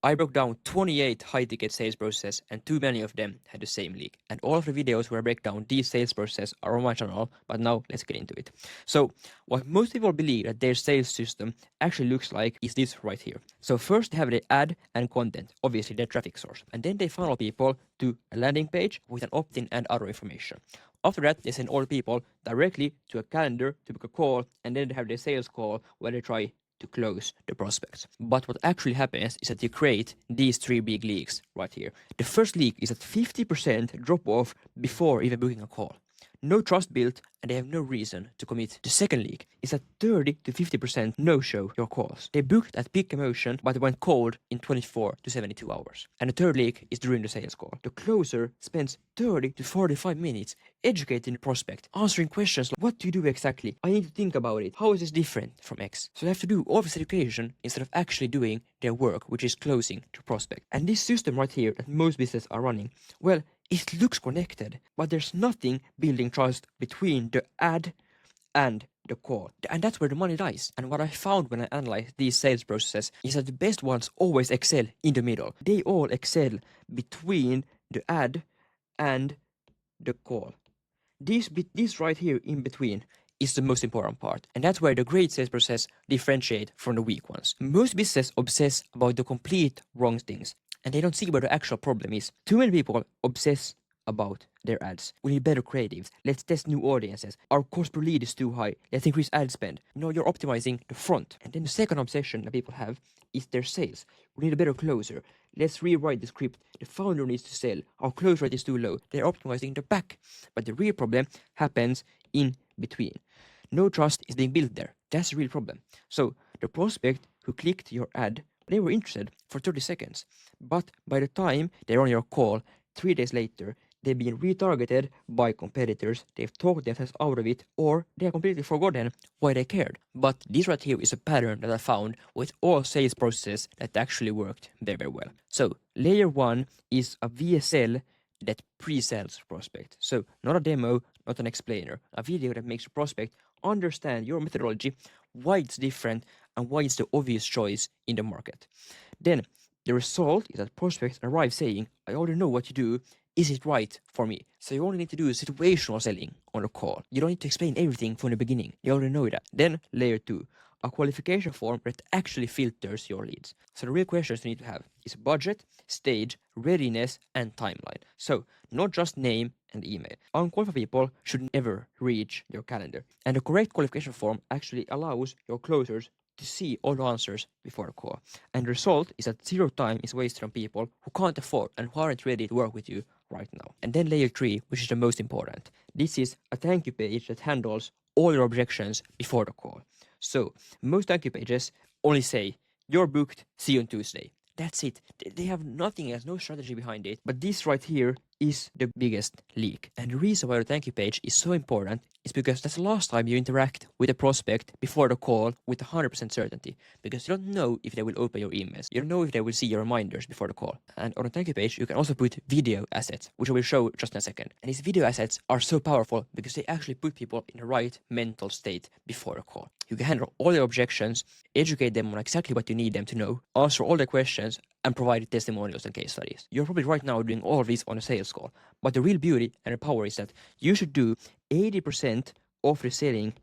I broke down 28 high-ticket sales processes and too many of them had the same leak. And all of the videos where I break down these sales processes are on my channel, but now let's get into it. So what most people believe that their sales system actually looks like is this right here. So first they have the ad and content, obviously their traffic source. And then they funnel people to a landing page with an opt-in and other information. After that, they send all the people directly to a calendar to book a call, and then they have their sales call where they try to close the prospects. But what actually happens is that you create these three big leaks right here. The first leak is that 50% drop off before even booking a call. No trust built, and they have no reason to commit. The second leak is that 30 to 50% no-show your calls. They booked at peak emotion, but went cold in 24 to 72 hours. And the third leak is during the sales call. The closer spends 30 to 45 minutes educating the prospect, answering questions like, what do you do exactly? I need to think about it. How is this different from X? So they have to do all this education instead of actually doing their work, which is closing to prospect. And this system right here that most businesses are running, well, it looks connected, but there's nothing building trust between the ad and the call. And that's where the money lies. And what I found when I analyzed these sales processes is that the best ones always excel in the middle. They all excel between the ad and the call. This right here in between is the most important part. And that's where the great sales process differentiate from the weak ones. Most businesses obsess about the complete wrong things, and they don't see where the actual problem is. Too many people obsess about their ads. We need better creatives. Let's test new audiences. Our cost per lead is too high. Let's increase ad spend. No, you're optimizing the front. And then the second obsession that people have is their sales. We need a better closer. Let's rewrite the script. The founder needs to sell. Our close rate is too low. They're optimizing the back. But the real problem happens in between. No trust is being built there. That's the real problem. So the prospect who clicked your ad, they were interested for 30 seconds. But by the time they're on your call, 3 days later, they've been retargeted by competitors, they've talked themselves out of it, or they have completely forgotten why they cared. But this right here is a pattern that I found with all sales processes that actually worked very, very well. So layer 1 is a VSL that pre-sells prospect. So not a demo, not an explainer, a video that makes a prospect understand your methodology, why it's different, and why it's the obvious choice in the market. Then the result is that prospects arrive saying, I already know what you do, is it right for me? So you only need to do situational selling on a call. You don't need to explain everything from the beginning. You already know that. Then layer 2, a qualification form that actually filters your leads. So the real questions you need to have is budget, stage, readiness, and timeline. So not just name and email. Unqualified people should never reach your calendar. And the correct qualification form actually allows your closers to see all the answers before the call. And the result is that zero time is wasted on people who can't afford and who aren't ready to work with you right now. And then layer 3, which is the most important. This is a thank you page that handles all your objections before the call. So most thank you pages only say, you're booked, see you on Tuesday. That's it. They have nothing else, no strategy behind it. But this right here is the biggest leak. And the reason why the thank you page is so important is because that's the last time you interact with a prospect before the call with 100% certainty. Because you don't know if they will open your emails. You don't know if they will see your reminders before the call. And on the thank you page, you can also put video assets, which I will show just in a second. And these video assets are so powerful because they actually put people in the right mental state before a call. You can handle all their objections, educate them on exactly what you need them to know, answer all their questions, and provide testimonials and case studies. You're probably right now doing all of this on a sales call, but the real beauty and the power is that you should do 80% of the selling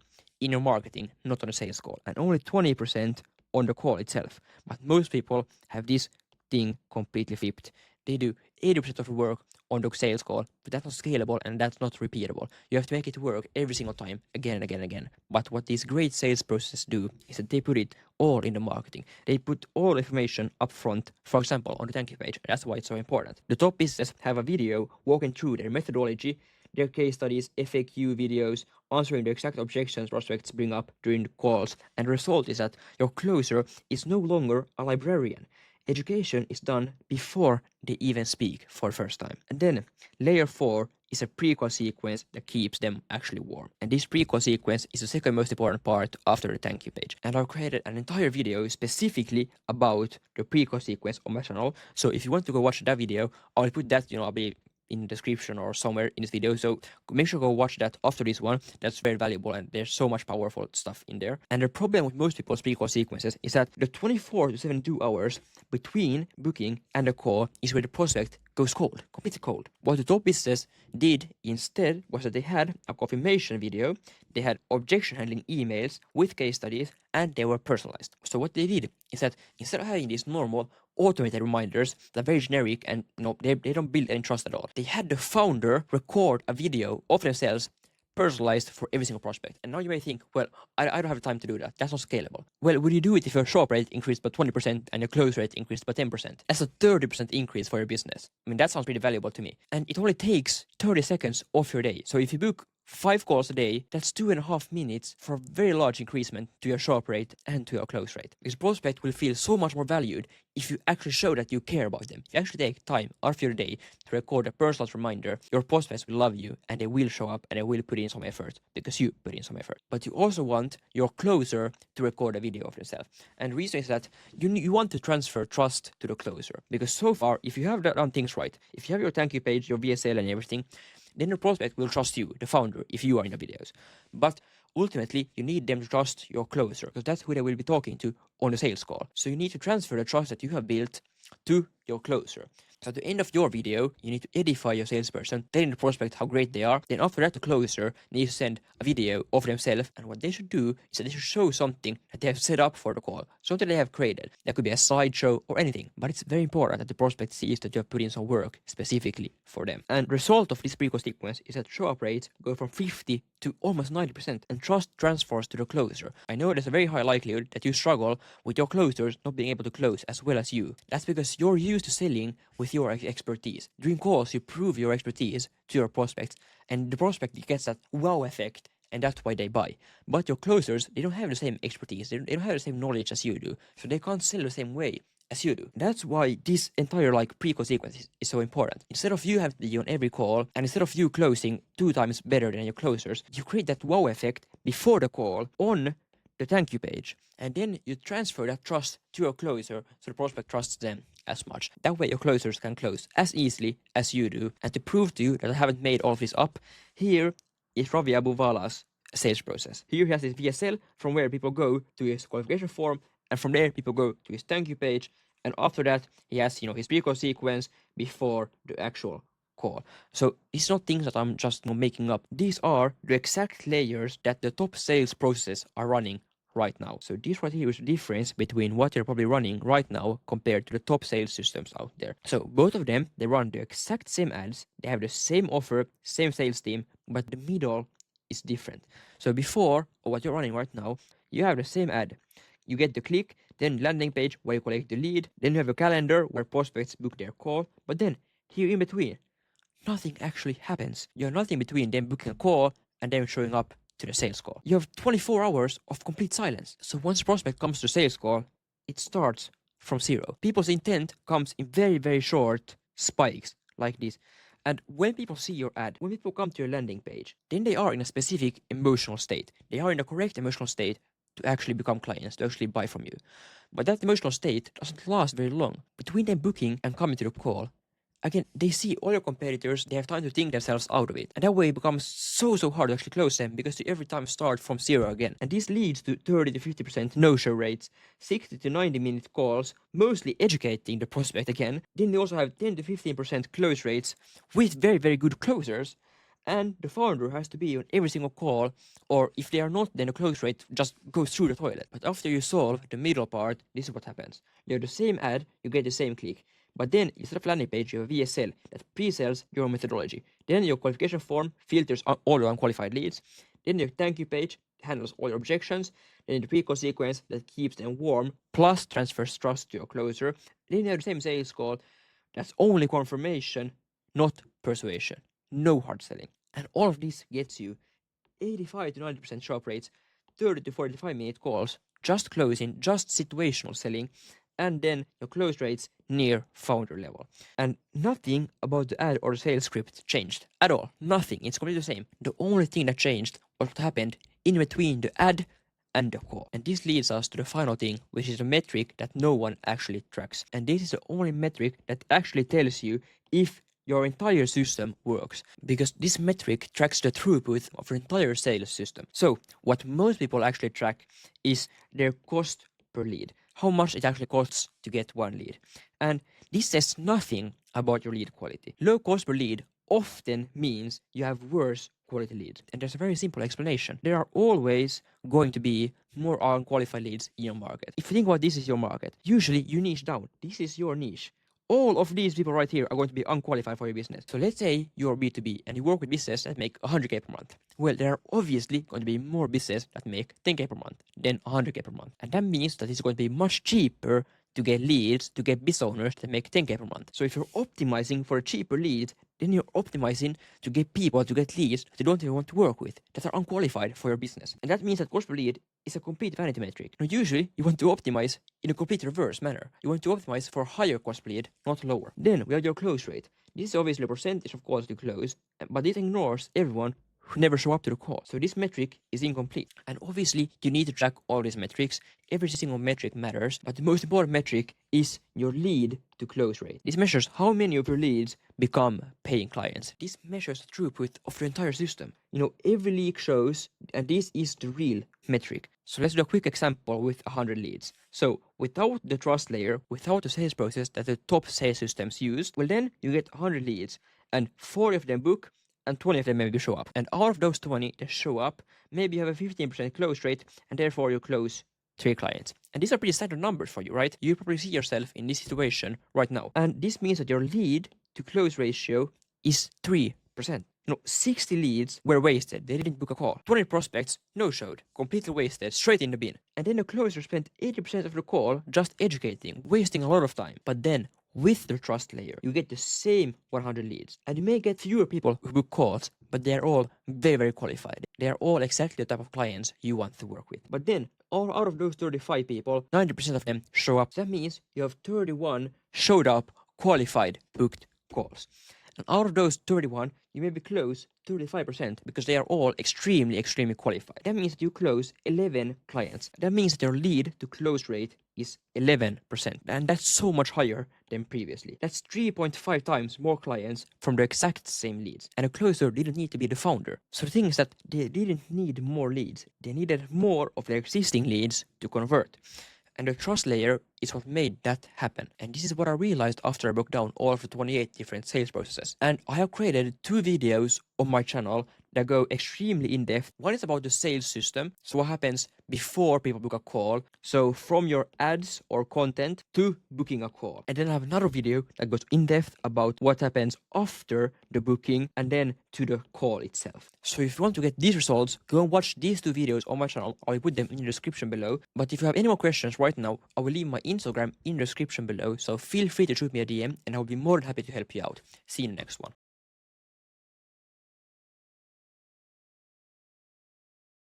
in your marketing, not on a sales call, and only 20% on the call itself. But most people have this thing completely flipped. They do 80% of the work on the sales call, but that's not scalable and that's not repeatable. You have to make it work every single time, again and again and again. But what these great sales processes do is that they put it all in the marketing. They put all the information up front, for example, on the thank you page. That's why it's so important. The top businesses have a video walking through their methodology, their case studies, FAQ videos, answering the exact objections prospects bring up during the calls. And the result is that your closer is no longer a librarian. Education is done before they even speak for the first time. And then layer 4 is a pre-call sequence that keeps them actually warm. And this pre-call sequence is the second most important part after the thank you page. And I've created an entire video specifically about the pre-call sequence on my channel. So if you want to go watch that video, I'll put that, I'll be in the description or somewhere in this video. So make sure to go watch that after this one. That's very valuable and there's so much powerful stuff in there. And the problem with most people's pre-call sequences is that the 24 to 72 hours between booking and the call is where the prospect goes cold, completely cold. What the top businesses did instead was that they had a confirmation video, they had objection handling emails with case studies, and they were personalized. So what they did is that instead of having these normal automated reminders that are very generic and they don't build any trust at all, they had the founder record a video of themselves personalized for every single prospect. And now you may think, well, I don't have time to do that. That's not scalable. Well, would you do it if your show up rate increased by 20% and your close rate increased by 10%? That's a 30% increase for your business. I mean, that sounds pretty valuable to me. And it only takes 30 seconds off your day. So if you book 5 calls a day, that's 2.5 minutes for a very large increasement to your show up rate and to your close rate. Because prospect will feel so much more valued if you actually show that you care about them. If you actually take time out of your day to record a personal reminder, your prospects will love you and they will show up and they will put in some effort because you put in some effort. But you also want your closer to record a video of themselves. And the reason is that you want to transfer trust to the closer. Because so far, if you have done things right, if you have your thank you page, your VSL and everything, then the prospect will trust you, the founder, if you are in the videos. But ultimately, you need them to trust your closer, because that's who they will be talking to on the sales call. So you need to transfer the trust that you have built to your closer. So at the end of your video, you need to edify your salesperson, telling the prospect how great they are. Then after that, the closer needs to send a video of themselves. And what they should do is that they should show something that they have set up for the call, something they have created. That could be a slideshow or anything. But it's very important that the prospect sees that you have put in some work specifically for them. And the result of this pre-call sequence is that show-up rates go from 50 to almost 90%, and trust transfers to the closer. I know there's a very high likelihood that you struggle with your closers not being able to close as well as you. That's because you're used to selling with your expertise. During calls, you prove your expertise to your prospects, and the prospect gets that wow effect, and that's why they buy. But your closers, they don't have the same expertise, they don't have the same knowledge as you do, so they can't sell the same way as you do. That's why this entire pre-call sequence is so important. Instead of you having to be on every call, and instead of you closing 2 times better than your closers, you create that wow effect before the call on the thank you page, and then you transfer that trust to your closer so the prospect trusts them as much. That way your closers can close as easily as you do. And to prove to you that I haven't made all of this up, here is Ravi Abuvala's sales process. Here he has his VSL from where people go to his qualification form, and from there people go to his thank you page, and after that he has his pre-call sequence before the actual call. So it's not things that I'm just making up. These are the exact layers that the top sales processes are running right now. So this right here is the difference between what you're probably running right now compared to the top sales systems out there. So both of them, they run the exact same ads, they have the same offer, same sales team, but the middle is different. So before, or what you're running right now, you have the same ad. You get the click, then landing page where you collect the lead, then you have a calendar where prospects book their call, but then here in between, nothing actually happens. You have nothing between them booking a call and them showing up to the sales call. You have 24 hours of complete silence. So once a prospect comes to sales call, it starts from zero. People's intent comes in very, very short spikes like this. And when people see your ad, when people come to your landing page, then they are in a specific emotional state. They are in the correct emotional state to actually become clients, to actually buy from you. But that emotional state doesn't last very long. Between them booking and coming to the call, again, they see all your competitors, they have time to think themselves out of it. And that way it becomes so hard to actually close them because you every time start from zero again. And this leads to 30 to 50% no-show rates, 60 to 90-minute calls, mostly educating the prospect again. Then they also have 10 to 15% close rates with very, very good closers. And the founder has to be on every single call, or if they are not, then the close rate just goes through the toilet. But after you solve the middle part, this is what happens. You have the same ad, you get the same click. But then, instead of landing page, you have a VSL that pre-sells your methodology. Then your qualification form filters all your unqualified leads. Then your thank you page handles all your objections. Then the pre-call sequence that keeps them warm, plus transfers trust to your closer. Then you have the same sales call. That's only confirmation, not persuasion. No hard selling. And all of this gets you 85 to 90% show-up rates, 30 to 45-minute calls, just closing, just situational selling, and then your close rates near founder level. And nothing about the ad or the sales script changed at all. Nothing. It's completely the same. The only thing that changed was what happened in between the ad and the call. And this leads us to the final thing, which is a metric that no one actually tracks. And this is the only metric that actually tells you if your entire system works, because this metric tracks the throughput of your entire sales system. So what most people actually track is their cost per lead, how much it actually costs to get one lead. And this says nothing about your lead quality. Low cost per lead often means you have worse quality leads. And there's a very simple explanation. There are always going to be more unqualified leads in your market. If you think about this is your market, usually you niche down. This is your niche. All of these people right here are going to be unqualified for your business. So let's say you're B2B and you work with business that make 100k per month. Well, there are obviously going to be more business that make 10k per month than 100k per month. And that means that it's going to be much cheaper to get leads, to get business owners that make 10k per month. So if you're optimizing for a cheaper lead, then you're optimizing to get people to get leads that you don't even want to work with, that are unqualified for your business. And that means that cost per lead is a complete vanity metric. Now, usually, you want to optimize in a complete reverse manner. You want to optimize for higher cost per lead, not lower. Then we have your close rate. This is obviously a percentage of calls to close, but it ignores everyone who never show up to the call. So this metric is incomplete. And obviously, you need to track all these metrics. Every single metric matters, but the most important metric is your lead to close rate. This measures how many of your leads become paying clients. This measures the throughput of your entire system. You know, every lead shows, and this is the real metric. So let's do a quick example with 100 leads. So without the trust layer, without the sales process that the top sales systems use, well, then you get 100 leads and 40 of them book and 20 of them maybe show up. And out of those 20 that show up, maybe you have a 15% close rate, and therefore you close 3 clients. And these are pretty standard numbers for you, right? You probably see yourself in this situation right now. And this means that your lead to close ratio is 3%. 60 leads were wasted. They didn't book a call. 20 prospects no-showed, completely wasted, straight in the bin. And then the closer spent 80% of the call just educating, wasting a lot of time. But then with the trust layer, you get the same 100 leads. And you may get fewer people who book calls, but they're all very, very qualified. They're all exactly the type of clients you want to work with. But then, out of those 35 people, 90% of them show up. So that means you have 31 showed up, qualified, booked calls. And out of those 31, you maybe close 35% because they are all extremely, extremely qualified. That means that you close 11 clients. That means that your lead to close rate is 11%. And that's so much higher than previously. That's 3.5 times more clients from the exact same leads. And a closer didn't need to be the founder. So the thing is that they didn't need more leads. They needed more of their existing leads to convert. And the trust layer is what made that happen. And this is what I realized after I broke down all of the 28 different sales processes. And I have created 2 videos on my channel that go extremely in depth. One is about the sales system. So what happens before people book a call. So from your ads or content to booking a call. And then I have another video that goes in depth about what happens after the booking and then to the call itself. So if you want to get these results, go and watch these 2 videos on my channel. I will put them in the description below. But if you have any more questions right now, I will leave my Instagram in the description below. So feel free to shoot me a DM and I will be more than happy to help you out. See you in the next one.